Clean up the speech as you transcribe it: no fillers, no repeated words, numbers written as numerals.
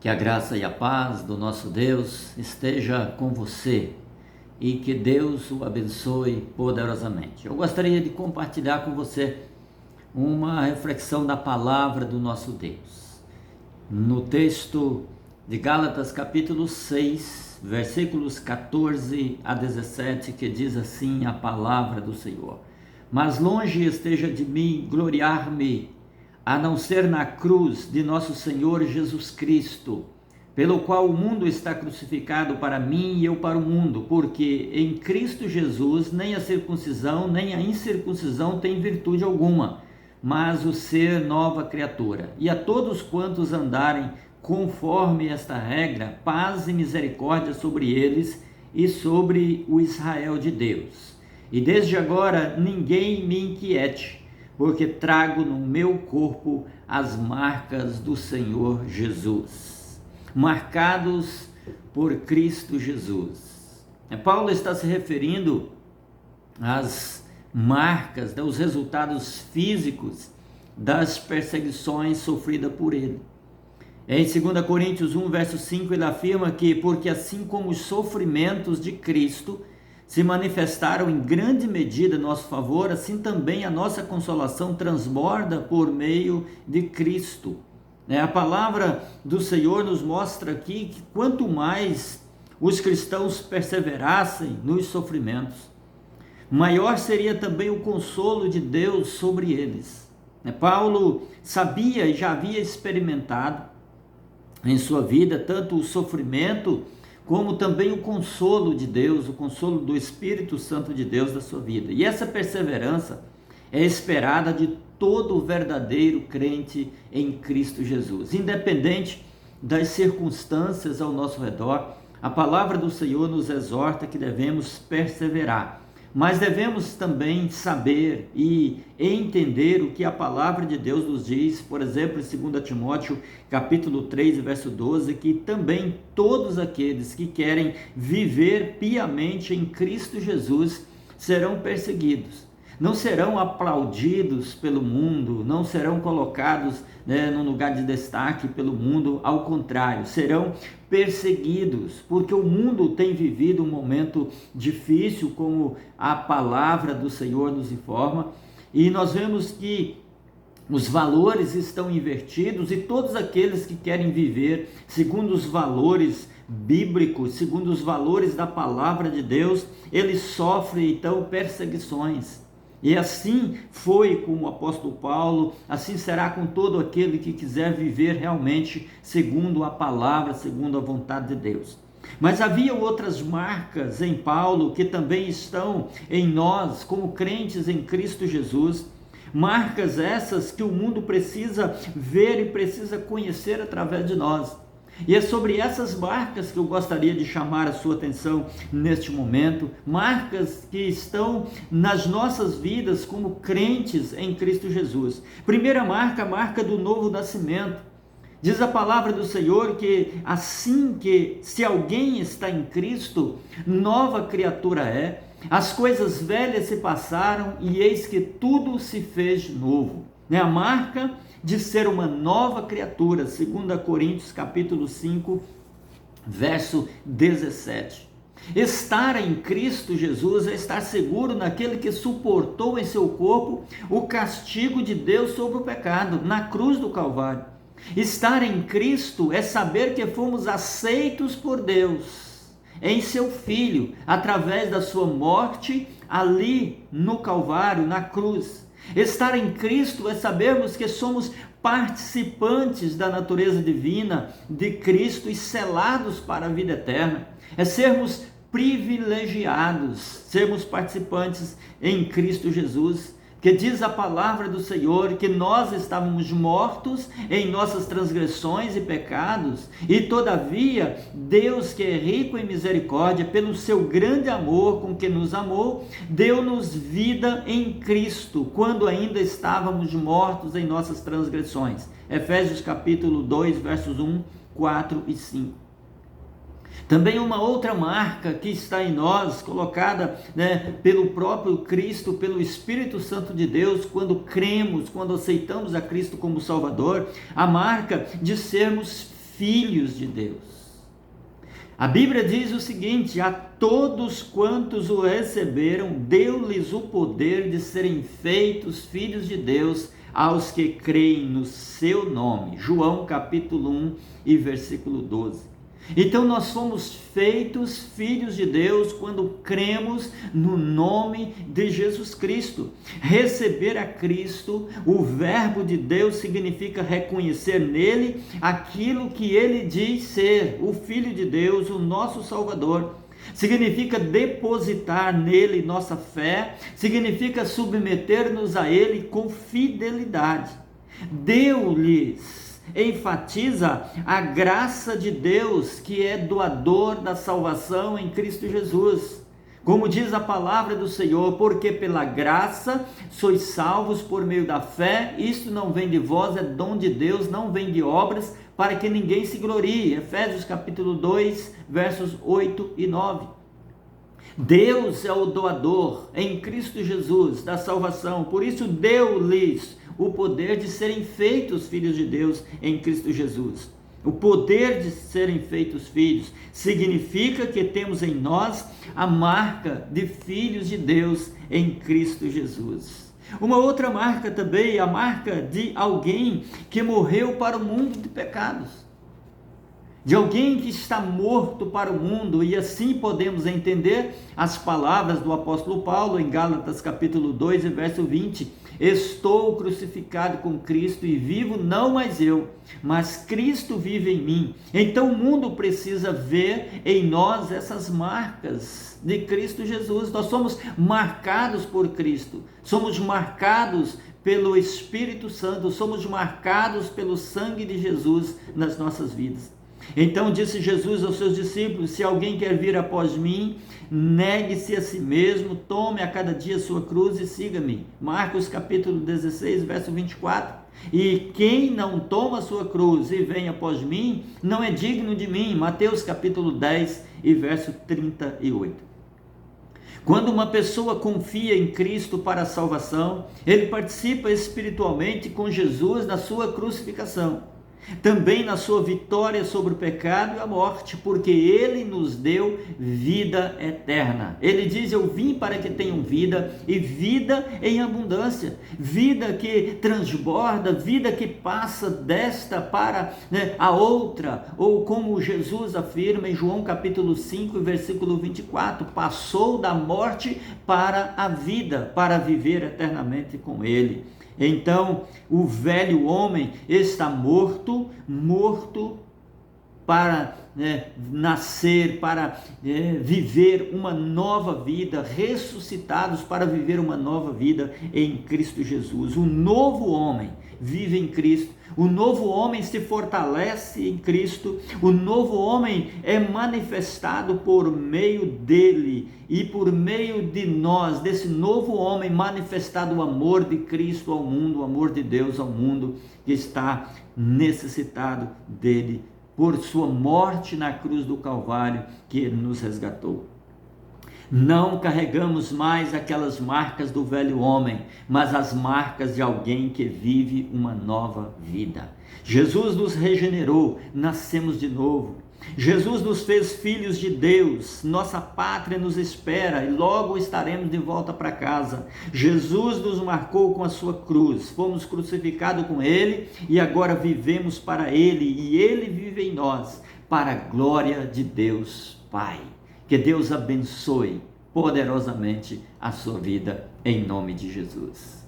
Que a graça e a paz do nosso Deus esteja com você e que Deus o abençoe poderosamente. Eu gostaria de compartilhar com você uma reflexão da palavra do nosso Deus. No texto de Gálatas capítulo 6, versículos 14 a 17, que diz assim a palavra do Senhor: Mas longe esteja de mim gloriar-me, a não ser na cruz de nosso Senhor Jesus Cristo, pelo qual o mundo está crucificado para mim e eu para o mundo, porque em Cristo Jesus nem a circuncisão nem a incircuncisão tem virtude alguma, mas o ser nova criatura. E a todos quantos andarem conforme esta regra, paz e misericórdia sobre eles e sobre o Israel de Deus. E desde agora ninguém me inquiete, porque trago no meu corpo as marcas do Senhor Jesus, marcados por Cristo Jesus. Paulo está se referindo às marcas, os resultados físicos das perseguições sofridas por ele. Em 2 Coríntios 1, verso 5, ele afirma que, porque assim como os sofrimentos de Cristo se manifestaram em grande medida a nosso favor, assim também a nossa consolação transborda por meio de Cristo. A palavra do Senhor nos mostra aqui que quanto mais os cristãos perseverassem nos sofrimentos, maior seria também o consolo de Deus sobre eles. Paulo sabia e já havia experimentado em sua vida tanto o sofrimento como também o consolo de Deus, o consolo do Espírito Santo de Deus da sua vida. E essa perseverança é esperada de todo verdadeiro crente em Cristo Jesus. Independente das circunstâncias ao nosso redor, a palavra do Senhor nos exorta que devemos perseverar. Mas devemos também saber e entender o que a palavra de Deus nos diz, por exemplo, em 2 Timóteo, capítulo 3, verso 12, que também todos aqueles que querem viver piamente em Cristo Jesus serão perseguidos. Não serão aplaudidos pelo mundo, não serão colocados num lugar de destaque pelo mundo, ao contrário, serão perseguidos, porque o mundo tem vivido um momento difícil, como a palavra do Senhor nos informa, e nós vemos que os valores estão invertidos e todos aqueles que querem viver segundo os valores bíblicos, segundo os valores da palavra de Deus, eles sofrem então perseguições. E assim foi com o apóstolo Paulo, assim será com todo aquele que quiser viver realmente segundo a palavra, segundo a vontade de Deus. Mas havia outras marcas em Paulo que também estão em nós, como crentes em Cristo Jesus, marcas essas que o mundo precisa ver e precisa conhecer através de nós. E é sobre essas marcas que eu gostaria de chamar a sua atenção neste momento, marcas que estão nas nossas vidas como crentes em Cristo Jesus. Primeira marca, a marca do novo nascimento. Diz a palavra do Senhor que assim que se alguém está em Cristo, nova criatura é, as coisas velhas se passaram e eis que tudo se fez novo. A marca de ser uma nova criatura, 2 Coríntios capítulo 5, verso 17. Estar em Cristo Jesus é estar seguro naquele que suportou em seu corpo o castigo de Deus sobre o pecado, na cruz do Calvário. Estar em Cristo é saber que fomos aceitos por Deus em seu Filho, através da sua morte ali no Calvário, na cruz. Estar em Cristo é sabermos que somos participantes da natureza divina de Cristo e selados para a vida eterna. É sermos privilegiados, sermos participantes em Cristo Jesus, que diz a palavra do Senhor que nós estávamos mortos em nossas transgressões e pecados, e todavia Deus, que é rico em misericórdia, pelo seu grande amor com que nos amou, deu-nos vida em Cristo, quando ainda estávamos mortos em nossas transgressões. Efésios capítulo 2, versos 1, 4 e 5. Também uma outra marca que está em nós, colocada pelo próprio Cristo, pelo Espírito Santo de Deus, quando cremos, quando aceitamos a Cristo como Salvador, a marca de sermos filhos de Deus. A Bíblia diz o seguinte: a todos quantos o receberam, deu-lhes o poder de serem feitos filhos de Deus, aos que creem no seu nome. João capítulo 1 e versículo 12. Então nós fomos feitos filhos de Deus quando cremos no nome de Jesus Cristo. Receber a Cristo, o verbo de Deus, significa reconhecer nele aquilo que ele diz ser, o Filho de Deus, o nosso Salvador. Significa depositar nele nossa fé, significa submeter-nos a ele com fidelidade. Deu-lhes, enfatiza a graça de Deus, que é doador da salvação em Cristo Jesus. Como diz a palavra do Senhor: porque pela graça sois salvos por meio da fé, isto não vem de vós, é dom de Deus, não vem de obras, para que ninguém se glorie. Efésios capítulo 2, versos 8 e 9. Deus é o doador em Cristo Jesus da salvação, por isso deu-lhes o poder de serem feitos filhos de Deus em Cristo Jesus. O poder de serem feitos filhos significa que temos em nós a marca de filhos de Deus em Cristo Jesus. Uma outra marca também, a marca de alguém que morreu para o mundo de pecados, de alguém que está morto para o mundo, e assim podemos entender as palavras do apóstolo Paulo em Gálatas capítulo 2 e verso 20: estou crucificado com Cristo e vivo não mais eu, mas Cristo vive em mim. Então o mundo precisa ver em nós essas marcas de Cristo Jesus. Nós somos marcados por Cristo, somos marcados pelo Espírito Santo, somos marcados pelo sangue de Jesus nas nossas vidas. Então disse Jesus aos seus discípulos: se alguém quer vir após mim, negue-se a si mesmo, tome a cada dia sua cruz e siga-me. Marcos capítulo 16, verso 24. E quem não toma sua cruz e vem após mim, não é digno de mim. Mateus capítulo 10 e verso 38. Quando uma pessoa confia em Cristo para a salvação, ele participa espiritualmente com Jesus na sua crucificação, também na sua vitória sobre o pecado e a morte, porque ele nos deu vida eterna. Ele diz: eu vim para que tenham vida, e vida em abundância, vida que transborda, vida que passa desta para a outra, ou como Jesus afirma em João capítulo 5, versículo 24, passou da morte para a vida, para viver eternamente com ele. Então o velho homem está morto para nascer, para viver uma nova vida, ressuscitados para viver uma nova vida em Cristo Jesus. O novo homem vive em Cristo, o novo homem se fortalece em Cristo, o novo homem é manifestado por meio dele, e por meio de nós, desse novo homem, manifestado o amor de Cristo ao mundo, o amor de Deus ao mundo, que está necessitado dele, por sua morte na cruz do Calvário, que ele nos resgatou. Não carregamos mais aquelas marcas do velho homem, mas as marcas de alguém que vive uma nova vida. Jesus nos regenerou, nascemos de novo. Jesus nos fez filhos de Deus, nossa pátria nos espera e logo estaremos de volta para casa. Jesus nos marcou com a sua cruz, fomos crucificados com ele e agora vivemos para ele, e ele vive em nós, para a glória de Deus Pai. Que Deus abençoe poderosamente a sua vida, em nome de Jesus.